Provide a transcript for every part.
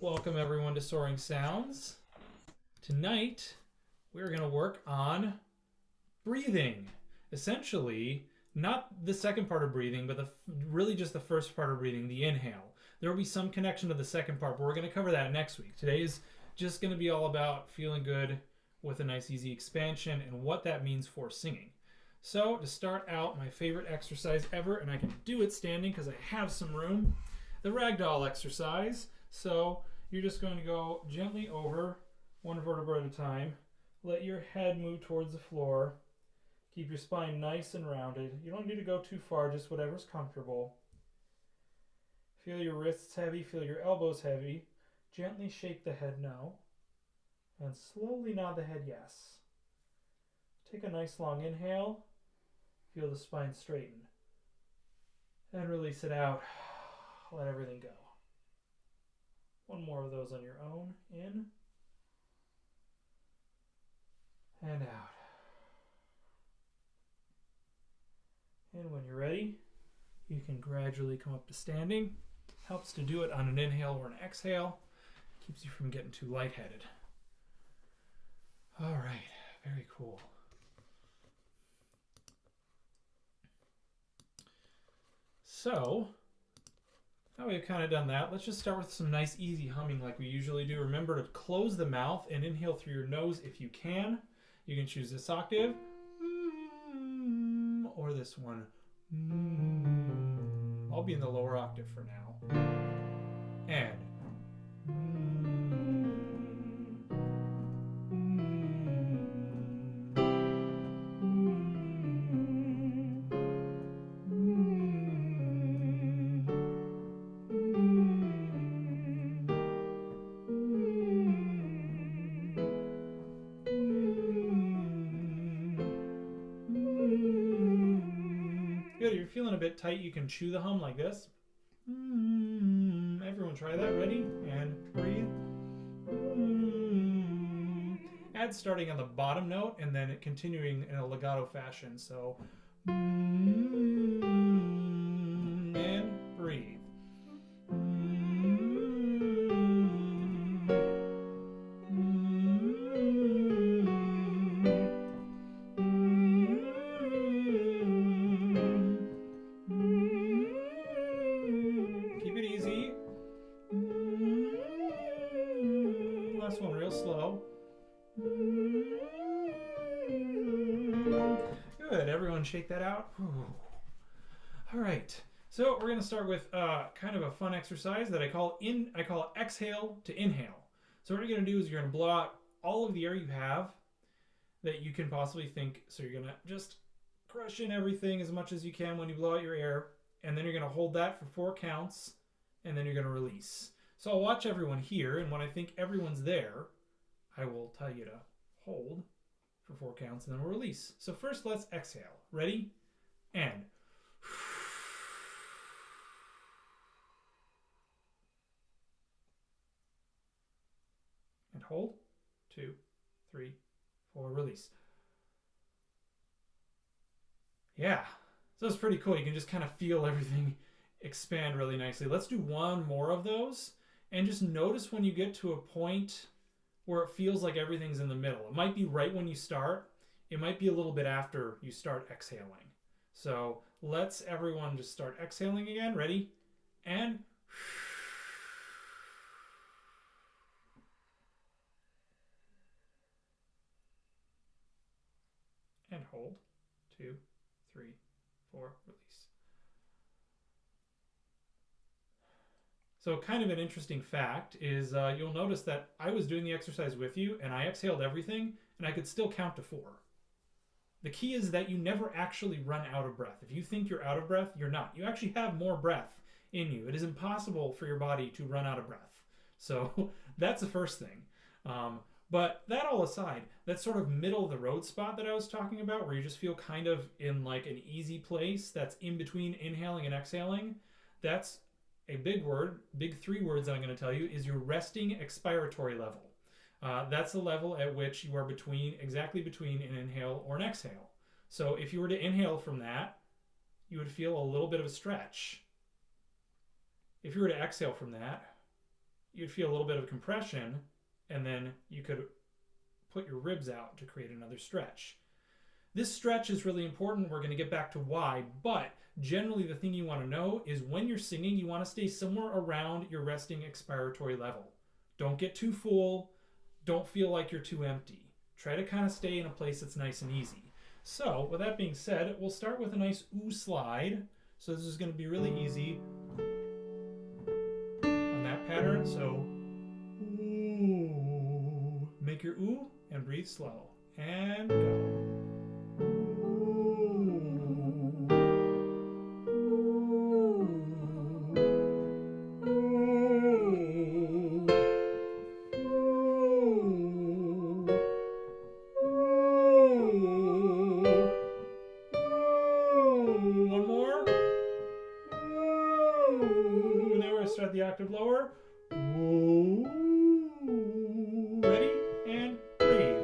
Welcome everyone to Soaring Sounds. Tonight we're going to work on breathing. Essentially, not the second part of breathing, but really just the first part of breathing, the inhale. There will be some connection to the second part, but we're going to cover that next week. Today is just going to be all about feeling good with a nice easy expansion and what that means for singing. So to start out, my favorite exercise ever, and I can do it standing because I have some room, the ragdoll exercise. So you're just going to go gently over one vertebra at a time. Let your head move towards the floor. Keep your spine nice and rounded. You don't need to go too far, just whatever's comfortable. Feel your wrists heavy, feel your elbows heavy. Gently shake the head no, and slowly nod the head yes. Take a nice long inhale. Feel the spine straighten. And release it out. Let everything go. One more of those on your own. In and out. And when you're ready, you can gradually come up to standing. Helps to do it on an inhale or an exhale. Keeps you from getting too lightheaded. All right, very cool. So, now we've kind of done that, let's just start with some nice easy humming like we usually do. Remember to close the mouth and inhale through your nose if you can. You can choose this octave or this one. I'll be in the lower octave for now. And good, if you're feeling a bit tight, you can chew the hum like this. Everyone try that. Ready? And breathe. Add starting on the bottom note and then continuing in a legato fashion. So, and breathe. Keep it easy. Last one real slow. Good, everyone shake that out. All right, so we're gonna start with kind of a fun exercise that I call exhale to inhale. So what you're gonna do is you're gonna blow out all of the air you have that you can possibly think. So you're gonna just crush in everything as much as you can when you blow out your air, and then you're gonna hold that for 4 counts, and then you're gonna release. So I'll watch everyone here, and when I think everyone's there, I will tell you to hold for 4 counts, and then we'll release. So first, let's exhale. Ready? And hold. 2, 3, 4, release. Yeah, so it's pretty cool. You can just kind of feel everything expand really nicely. Let's do one more of those, and just notice when you get to a point where it feels like everything's in the middle. It might be right when you start. It might be a little bit after you start exhaling. So let's everyone just start exhaling again. Ready? And hold. 2, 3, 4, release. So kind of an interesting fact is you'll notice that I was doing the exercise with you and I exhaled everything and I could still count to 4. The key is that you never actually run out of breath. If you think you're out of breath, you're not. You actually have more breath in you. It is impossible for your body to run out of breath. So that's the first thing. But that all aside, that sort of middle of the road spot that I was talking about, where you just feel kind of in like an easy place that's in between inhaling and exhaling, that's a big word, big 3 words that I'm going to tell you, is your resting expiratory level. That's the level at which you are exactly between an inhale or an exhale. So if you were to inhale from that, you would feel a little bit of a stretch. If you were to exhale from that, you'd feel a little bit of compression, and then you could put your ribs out to create another stretch. This stretch is really important. We're going to get back to why, but generally the thing you want to know is when you're singing, you want to stay somewhere around your resting expiratory level. Don't get too full. Don't feel like you're too empty. Try to kind of stay in a place that's nice and easy. So with that being said, we'll start with a nice ooh slide. So this is going to be really easy on that pattern. So ooh. Make your ooh and breathe slow. And go. One more. Now we're start the octave lower. Ready? And breathe.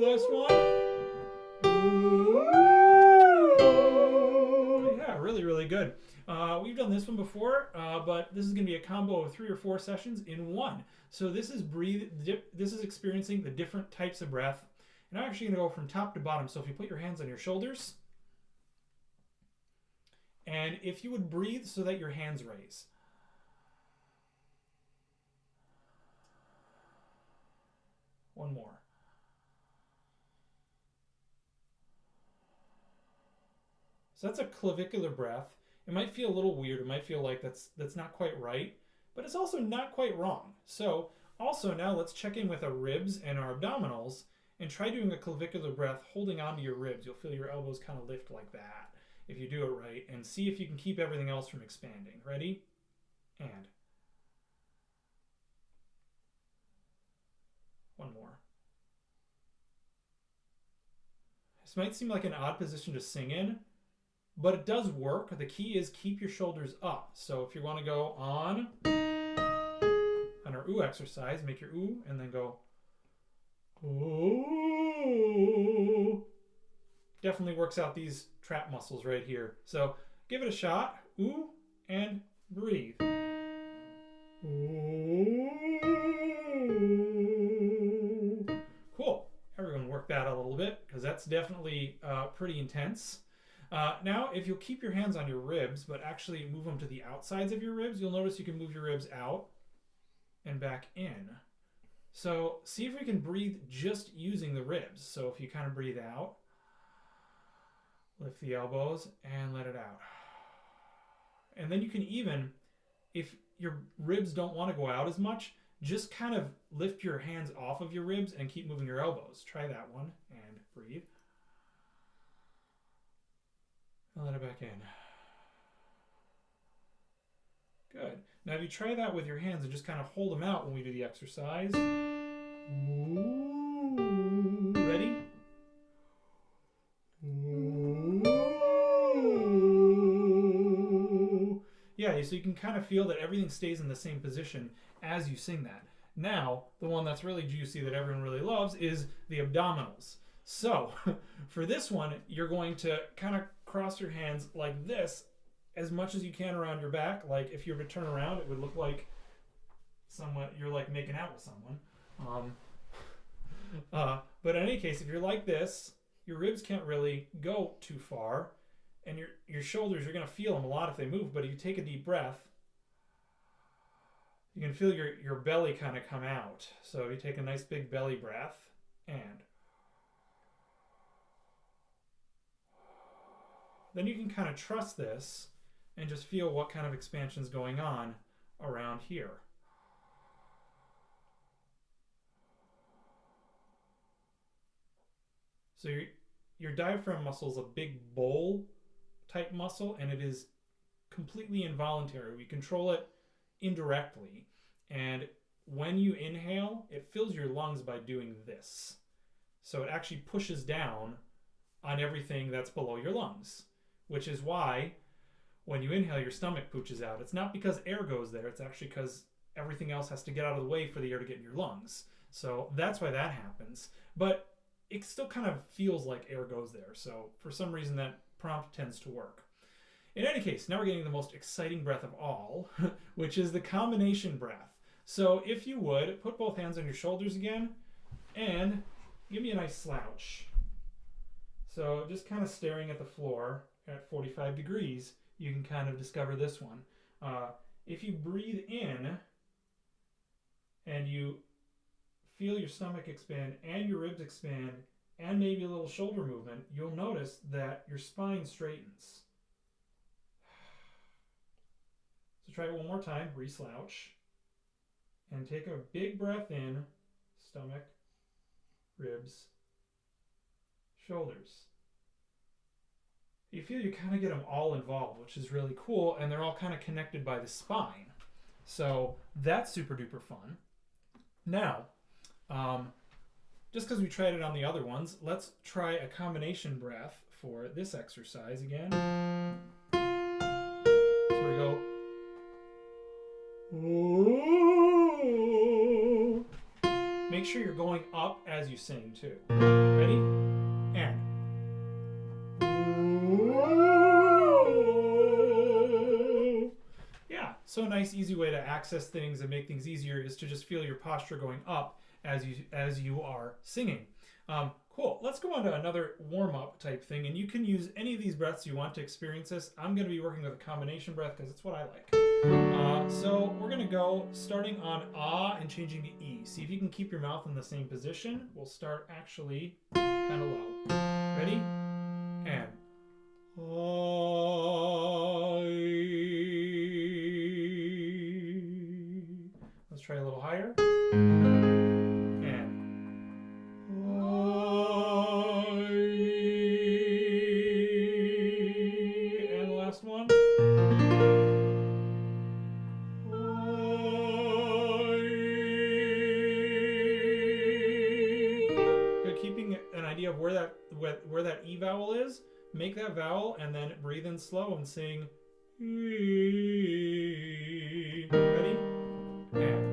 Last one. Yeah, really good. We've done this one before, but this is going to be a combo of 3 or 4 sessions in one. So this is this is experiencing the different types of breath. And I'm actually going to go from top to bottom. So if you put your hands on your shoulders, and if you would breathe so that your hands raise. One more. So that's a clavicular breath. It might feel a little weird. It might feel like that's not quite right, but it's also not quite wrong. So also now let's check in with our ribs and our abdominals and try doing a clavicular breath holding onto your ribs. You'll feel your elbows kind of lift like that if you do it right, and see if you can keep everything else from expanding. Ready? And one more. This might seem like an odd position to sing in, but it does work. The key is keep your shoulders up. So if you want to go on our ooh exercise, make your ooh and then go ooh. Definitely works out these trap muscles right here. So give it a shot. Ooh and breathe. Ooh. Cool. Everyone work that out a little bit because that's definitely pretty intense. Now, if you'll keep your hands on your ribs, but actually move them to the outsides of your ribs, you'll notice you can move your ribs out and back in. So see if we can breathe just using the ribs. So if you kind of breathe out, lift the elbows and let it out. And then you can even, if your ribs don't want to go out as much, just kind of lift your hands off of your ribs and keep moving your elbows. Try that one and breathe. And let it back in. Good. Now if you try that with your hands and just kind of hold them out when we do the exercise. Ooh. Ready? Ooh. Yeah, so you can kind of feel that everything stays in the same position as you sing that. Now, the one that's really juicy that everyone really loves is the abdominals. So, for this one, you're going to kind of cross your hands like this as much as you can around your back. Like if you were to turn around, it would look like somewhat you're like making out with someone. But in any case, if you're like this, your ribs can't really go too far, and your shoulders, you're going to feel them a lot if they move. But if you take a deep breath, you can feel your belly kind of come out. So you take a nice big belly breath and then you can kind of trust this and just feel what kind of expansion is going on around here. So your diaphragm muscle is a big bowl type muscle, and it is completely involuntary. We control it indirectly. And when you inhale, it fills your lungs by doing this. So it actually pushes down on everything that's below your lungs, which is why when you inhale, your stomach pooches out. It's not because air goes there. It's actually because everything else has to get out of the way for the air to get in your lungs. So that's why that happens. But it still kind of feels like air goes there. So for some reason, that prompt tends to work. In any case, now we're getting the most exciting breath of all, which is the combination breath. So if you would, put both hands on your shoulders again and give me a nice slouch. So just kind of staring at the floor at 45 degrees, you can kind of discover this one. If you breathe in and you feel your stomach expand and your ribs expand and maybe a little shoulder movement, you'll notice that your spine straightens. So try it one more time, re-slouch, and take a big breath in, stomach, ribs, shoulders. You feel you kind of get them all involved, which is really cool, and they're all kind of connected by the spine. So that's super duper fun. Now, just because we tried it on the other ones, let's try a combination breath for this exercise again. So we go. Ooh. Make sure you're going up as you sing too. Ready? And. Ooh. Yeah, so a nice easy way to access things and make things easier is to just feel your posture going up as you are singing. Cool. Let's go on to another warm-up type thing, and you can use any of these breaths you want to experience this. I'm going to be working with a combination breath because it's what I like. So we're going to go starting on ah and changing to e. See if you can keep your mouth in the same position. We'll start actually kind of low. Ready? And. Let's try a little higher. Where that E vowel is, make that vowel and then breathe in slow and sing E. Ready? And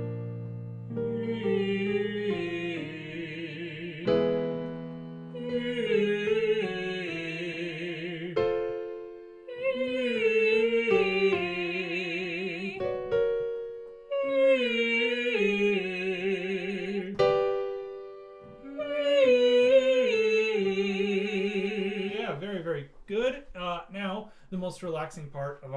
good. Now, the most relaxing part of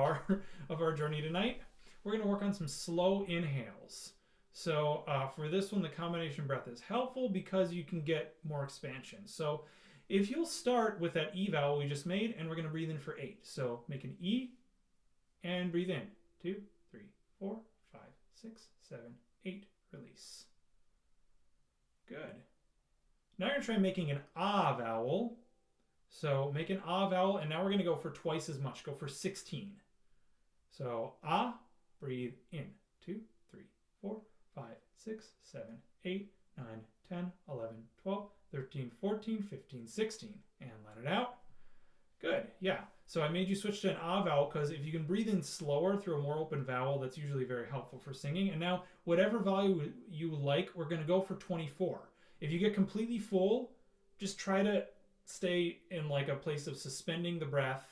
our journey tonight, we're going to work on some slow inhales. So for this one, the combination breath is helpful because you can get more expansion. So if you'll start with that E vowel we just made, and we're going to breathe in for 8. So make an E and breathe in. 2, 3, 4, 5, 6, 7, 8. Release. Good. Now you're going to try making an ah vowel. So make an ah vowel, and now we're going to go for twice as much. Go for 16. So ah, breathe in. 2, 3, 4, 5, 6, 7, 8, 9, 10, 11, 12, 13, 14, 15, 16. And let it out. Good, yeah. So I made you switch to an ah vowel because if you can breathe in slower through a more open vowel, that's usually very helpful for singing. And now, whatever value you like, we're going to go for 24. If you get completely full, just try to stay in like a place of suspending the breath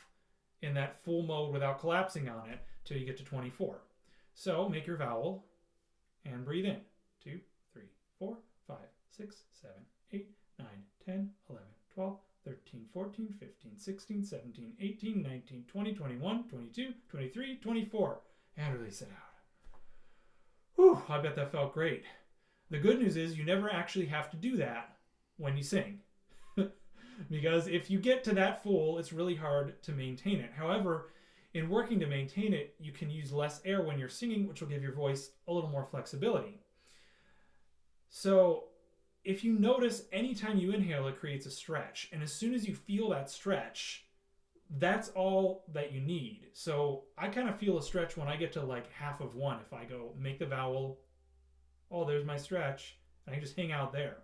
in that full mode without collapsing on it till you get to 24. So make your vowel and breathe in. 2, 3, 4, 5, 6, 7, 8, 9, 10, 11, 12, 13, 14, 15, 16, 17, 18, 19, 20, 21, 22, 23, 24. And release it out. Whew, I bet that felt great. The good news is you never actually have to do that when you sing. Because if you get to that full, it's really hard to maintain it. However, in working to maintain it, you can use less air when you're singing, which will give your voice a little more flexibility. So if you notice, anytime you inhale, it creates a stretch. And as soon as you feel that stretch, that's all that you need. So I kind of feel a stretch when I get to like half of one. If I go make the vowel, oh, there's my stretch, and I can just hang out there.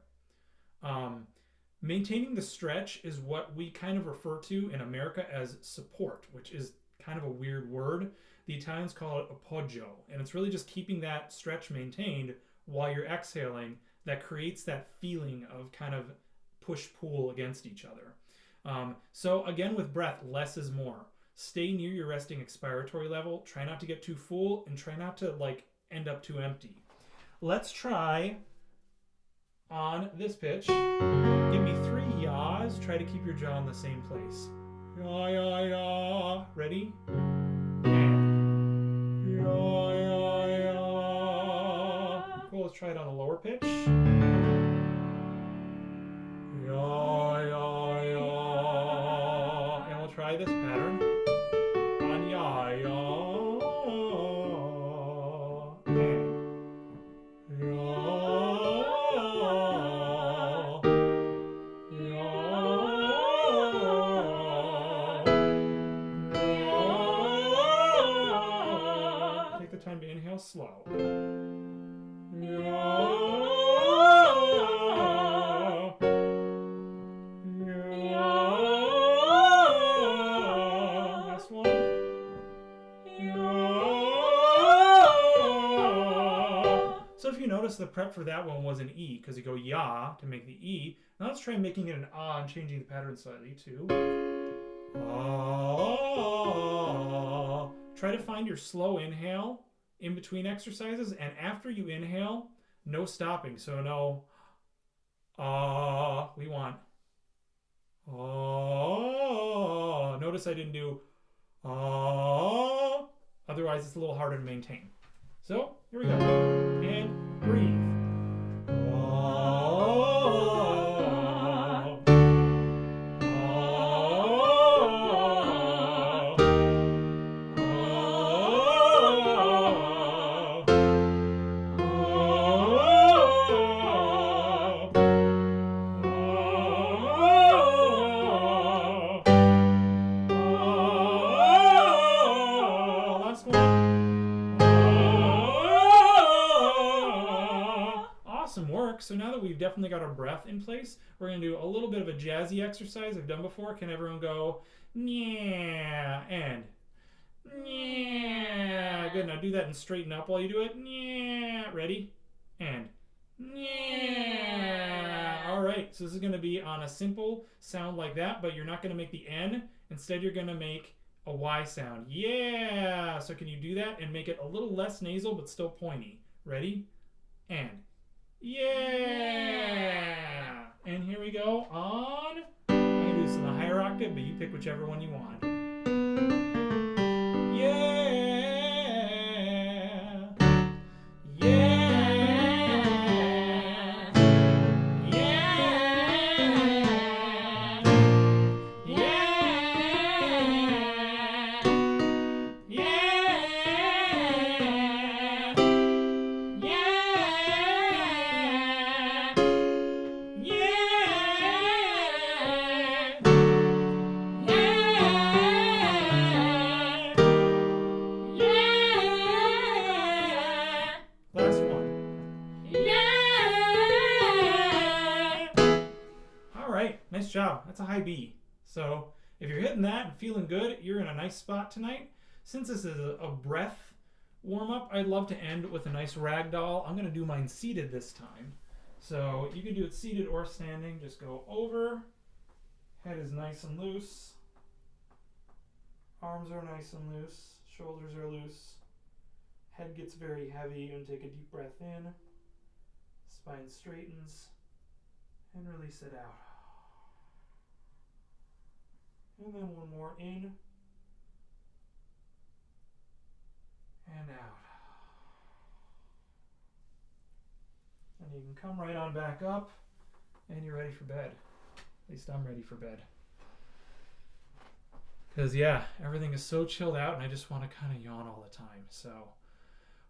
Maintaining the stretch is what we kind of refer to in America as support, which is kind of a weird word. The Italians call it appoggio, and it's really just keeping that stretch maintained while you're exhaling. that creates that feeling of kind of push-pull against each other. So again, with breath, less is more. Stay near your resting expiratory level. Try not to get too full and try not to like end up too empty. Let's try on this pitch. Give me 3 yaws. Try to keep your jaw in the same place. Yaw, yaw, yaw. Ready? And yaw, yaw, yaw. Cool, let's try it on the lower pitch. Yaw, yaw, yaw. And we'll try this pattern on yaw, yaw. Time to inhale slow. Last one. So if you notice, the prep for that one was an E because you go ya to make the E. Now let's try making it an ah and changing the pattern slightly too. Ah. Try to find your slow inhale in between exercises, and after you inhale, no stopping. So no, we want, notice I didn't do, otherwise it's a little harder to maintain. So here we go, and breathe. Awesome work. So now that we've definitely got our breath in place, we're going to do a little bit of a jazzy exercise I've done before. Can everyone go, yeah, and yeah. Good. Now do that and straighten up while you do it. Yeah. Ready? And yeah. All right. So this is going to be on a simple sound like that, but you're not going to make the N. Instead, you're going to make a Y sound. Yeah. So can you do that and make it a little less nasal but still pointy? Ready? And yeah. And here we go on. I'm going to do this in the higher octave, but you pick whichever one you want. Yeah. Nice job. That's a high B. So if you're hitting that and feeling good, you're in a nice spot tonight. Since this is a breath warm-up, I'd love to end with a nice ragdoll. I'm going to do mine seated this time. So you can do it seated or standing. Just go over. Head is nice and loose. Arms are nice and loose. Shoulders are loose. Head gets very heavy. And take a deep breath in. Spine straightens. And release it out. And then one more in and out. And you can come right on back up and you're ready for bed. At least I'm ready for bed. Because yeah, everything is so chilled out and I just want to kind of yawn all the time. So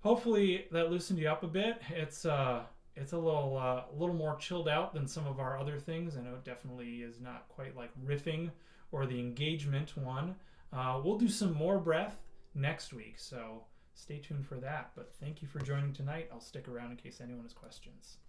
hopefully that loosened you up a bit. It's a little more chilled out than some of our other things. I know it definitely is not quite like riffing or the engagement one. We'll do some more breath next week, so stay tuned for that. But thank you for joining tonight. I'll stick around in case anyone has questions.